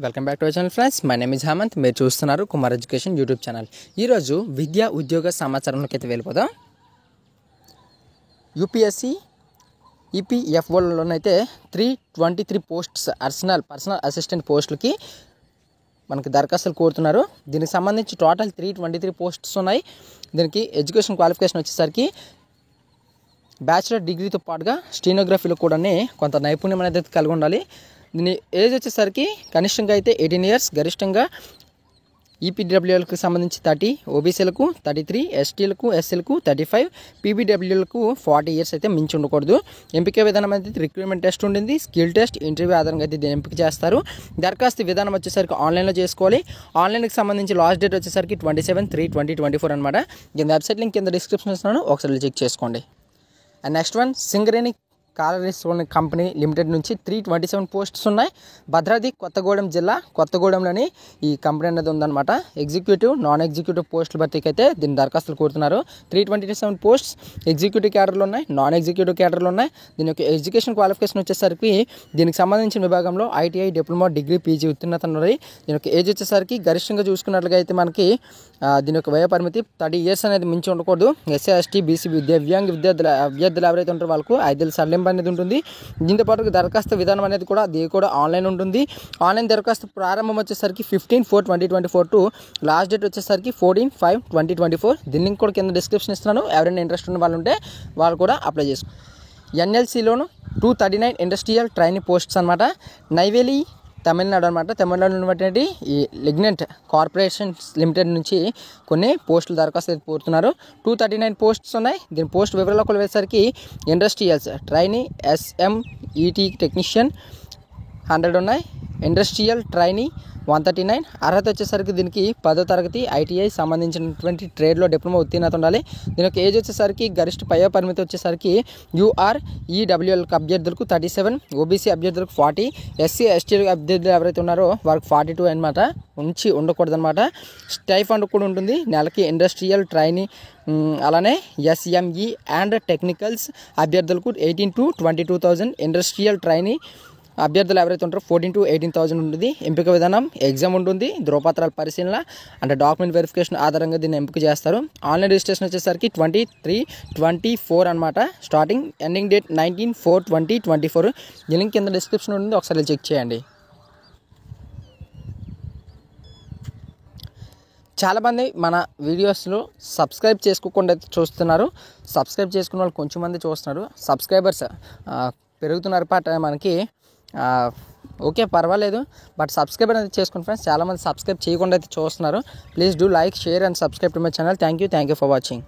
Welcome back to our channel friends. My name is Hemanth. మీరు చూస్తున్నారు Kumar education YouTube channel. ఈరోజు విద్యా ఉద్యోగ సమాచారంలోకి అయితే వెళ్ళిపోదాం. యూపీఎస్సీ ఈపీఎఫ్ఓలోనైతే 323 పోస్ట్స్ పర్సనల్ అసిస్టెంట్ పోస్టులకి మనకి దరఖాస్తులు కోరుతున్నారు. దీనికి సంబంధించి టోటల్ 323 పోస్ట్స్ ఉన్నాయి. దీనికి ఎడ్యుకేషన్ క్వాలిఫికేషన్ వచ్చేసరికి బ్యాచిలర్ డిగ్రీతో పాటుగా స్టెనోగ్రఫీలో కూడా కొంత నైపుణ్యం అనేది కలిగి ఉండాలి. దీని ఏజ్ వచ్చేసరికి కనిష్టంగా అయితే 18 ఇయర్స్, గరిష్టంగా ఈపీడబ్ల్యూఎల్కి సంబంధించి 30, ఓబీసీలకు 33, ఎస్టీలకు ఎస్సీలకు 35, పీబీడబ్ల్యూలకు 40 ఇయర్స్ అయితే మించి ఉండకూడదు. ఎంపిక విధానం అయితే రిక్రూట్మెంట్ టెస్ట్ ఉండింది, స్కిల్ టెస్ట్, ఇంటర్వ్యూ ఆధారంగా అయితే దీన్ని ఎంపిక చేస్తారు. దరఖాస్తు విధానం వచ్చేసరికి ఆన్లైన్లో చేసుకోవాలి. ఆన్లైన్కి సంబంధించి లాస్ట్ డేట్ వచ్చేసరికి 27/3/2024 అనమాట. దీని వెబ్సైట్ లింక్ కింద డిస్క్రిప్షన్ ఇస్తున్నాను, ఒకసారి చెక్ చేసుకోండి. అండ్ నెక్స్ట్ వన్, సింగరేణి కాలరీస్లోని కంపెనీ లిమిటెడ్ నుంచి 327 పోస్ట్స్ ఉన్నాయి. భద్రాద్రి కొత్తగూడెం జిల్లా కొత్తగూడెంలోని ఈ కంపెనీ అనేది ఉందన్నమాట. ఎగ్జిక్యూటివ్, నాన్ ఎగ్జిక్యూటివ్ పోస్టుల భర్తీకి అయితే దీని దరఖాస్తులు కోరుతున్నారు. 327 పోస్ట్స్ ఎగ్జిక్యూటివ్ క్యాడర్లు ఉన్నాయి, నాన్ ఎగ్జిక్యూటివ్ క్యాడర్లు ఉన్నాయి. దీని యొక్క ఎడ్యుకేషన్ క్వాలిఫికేషన్ వచ్చేసరికి దీనికి సంబంధించిన విభాగంలో ఐటీఐ, డిప్లొమా, డిగ్రీ, పీజీ ఉత్తీర్ణత ఉన్నాయి. దీని యొక్క ఏజ్ వచ్చేసరికి గరిష్టంగా చూసుకున్నట్లుగా అయితే మనకి దీని యొక్క వయ పరిమితి 30 ఇయర్స్ అనేది మించి ఉండకూడదు. ఎస్సీ, ఎస్టీ, బీసీ దివ్యాంగ అభ్యర్థులు ఎవరైతే ఉంటారో వాళ్ళకు 5 సడలింపు అనేది ఉంటుంది. దీంతో పాటు దరఖాస్తు విధానం అనేది కూడా అది కూడా ఆన్లైన్ ఉంటుంది. ఆన్లైన్ దరఖాస్తు ప్రారంభం వచ్చేసరికి 15/4/2024 టు లాస్ట్ డేట్ వచ్చేసరికి 14/5/2024. దీని లింక్ కూడా కింద డిస్క్రిప్షన్ ఇస్తున్నాను. ఎవరైనా ఇంట్రెస్ట్ ఉన్న వాళ్ళు ఉంటే వాళ్ళు కూడా అప్లై చేసుకో. ఎన్ఎల్సీలోను 239 ఇండస్ట్రియల్ ట్రైనింగ్ పోస్ట్స్ అనమాట. నైవేలి తమిళనాడు అనమాట. తమిళనాడు ఉన్నటువంటి ఈ లిగ్నెంట్ కార్పొరేషన్స్ లిమిటెడ్ నుంచి కొన్ని పోస్టులు దరఖాస్తు కోరుతున్నారు. 239 పోస్ట్స్ ఉన్నాయి. దీని పోస్ట్ వివరాలకు వెళ్ళేసరికి ఇండస్ట్రియల్స్ ట్రైనీ SMET టెక్నీషియన్ 100 ఉన్నాయి. Industrial trainee 139. అర్హత వచ్చేసరికి దీనికి 10వ తరగతి ఐటీఐ సంబంధించినటువంటి ట్రేడ్లో డిప్లొమా ఉత్తీర్ణత ఉండాలి. దీని యొక్క ఏజ్ వచ్చేసరికి గరిష్ట పై పరిమితి వచ్చేసరికి UREWL అభ్యర్థులకు 37, ఓబీసీ అభ్యర్థులకు 40, ఎస్సీ ఎస్టీ అభ్యర్థులు ఎవరైతే ఉన్నారో వారికి 42 అనమాట ఉంచి ఉండకూడదు అనమాట. స్టైఫండ్ కూడా ఉంటుంది నెలకి. ఇండస్ట్రియల్ ట్రైనీ అలానే SME అండ్ టెక్నికల్స్ అభ్యర్థులకు 18,000 to 22,000, ఇండస్ట్రియల్ ట్రైనీ అభ్యర్థులు ఎవరైతే ఉంటారో 14,000 to 18,000 ఉంటుంది. ఎంపిక విధానం ఎగ్జామ్ ఉంటుంది, ధ్రువపత్రాల పరిశీలన అంటే డాక్యుమెంట్ వెరిఫికేషన్ ఆధారంగా దీన్ని ఎంపిక చేస్తారు. ఆన్లైన్ రిజిస్ట్రేషన్ వచ్చేసరికి 23/24 అనమాట. Starting ending date 19/4/2024. ఈ లింక్ కింద డిస్క్రిప్షన్ ఉంటుంది, ఒకసారి చెక్ చేయండి. చాలామంది మన వీడియోస్లో సబ్స్క్రైబ్ చేసుకోకుండా చూస్తున్నారు. సబ్స్క్రైబ్ చేసుకున్న వాళ్ళు కొంచెం మంది చూస్తున్నారు. సబ్స్క్రైబర్స్ పెరుగుతున్నారు మనకి. ఓకే, పర్వాలేదు, బట్ సబ్స్క్రైబ్ అనేది చేసుకోండి ఫ్రెండ్స్. చాలామంది సబ్స్క్రైబ్ చేయకుండా అయితే చూస్తున్నారు. Please do like, share and subscribe to my channel. Thank you for watching.